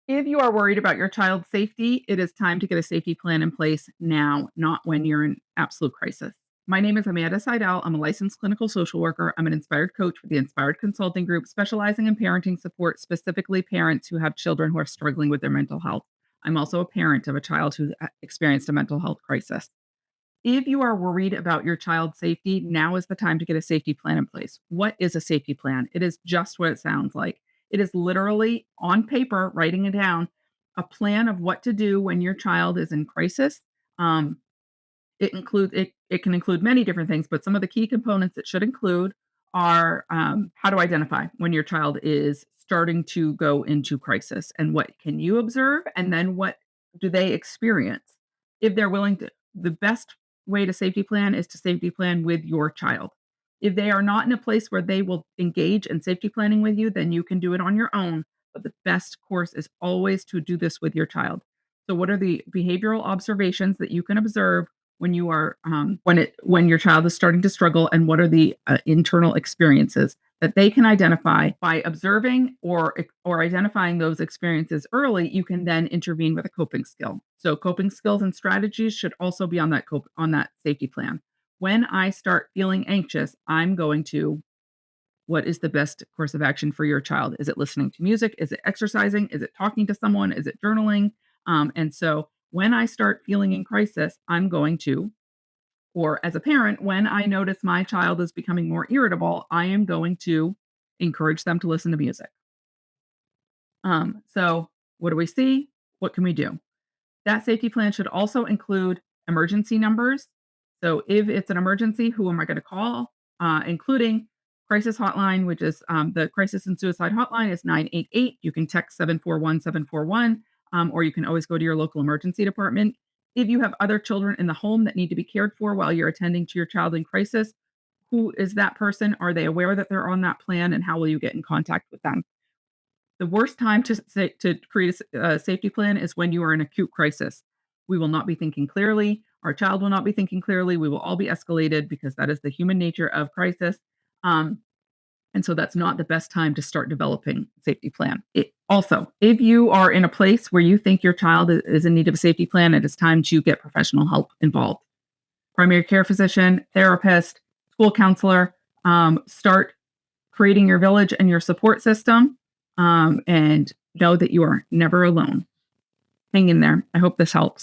If you are worried about your child's safety, it is time to get a safety plan in place now, not when you're in absolute crisis. My name is Amanda Sidell. I'm a licensed clinical social worker. I'm an inspired coach for the Inspired Consulting Group, specializing in parenting support, specifically parents who have children who are struggling with their mental health. I'm also a parent of a child who experienced a mental health crisis. If you are worried about your child's safety, now is the time to get a safety plan in place. What is a safety plan? It is just what it sounds like. It is literally on paper, writing it down, a plan of what to do when your child is in crisis. Um, it can include many different things, but some of the key components it should include are how to identify when your child is starting to go into crisis and what can you observe, and then what do they experience. If they're willing to, the best way to safety plan is to safety plan with your child. If they are not in a place where they will engage in safety planning with you, then you can do it on your own. But the best course is always to do this with your child. So, what are the behavioral observations that you can observe when you are when your child is starting to struggle, and what are the internal experiences that they can identify by observing or identifying those experiences early? You can then intervene with a coping skill. So coping skills and strategies should also be on that safety plan. When I start feeling anxious, I'm going to, what is the best course of action for your child? Is it listening to music? Is it exercising? Is it talking to someone? Is it journaling? And so when I start feeling in crisis, I'm going to, or as a parent, when I notice my child is becoming more irritable, I am going to encourage them to listen to music. So what do we see? What can we do? That safety plan should also include emergency numbers. So if it's an emergency, who am I going to call? Including crisis hotline, which is the crisis and suicide hotline is 988. You can text 741-741, or you can always go to your local emergency department. If you have other children in the home that need to be cared for while you're attending to your child in crisis, who is that person? Are they aware that they're on that plan, and how will you get in contact with them? The worst time to create a safety plan is when you are in acute crisis. We will not be thinking clearly. Our child will not be thinking clearly. We will all be escalated because that is the human nature of crisis. Um, and so that's not the best time to start developing a safety plan. Also, if you are in a place where you think your child is in need of a safety plan, it is time to get professional help involved. Primary care physician, therapist, school counselor. Start creating your village and your support system, and know that you are never alone. Hang in there. I hope this helps.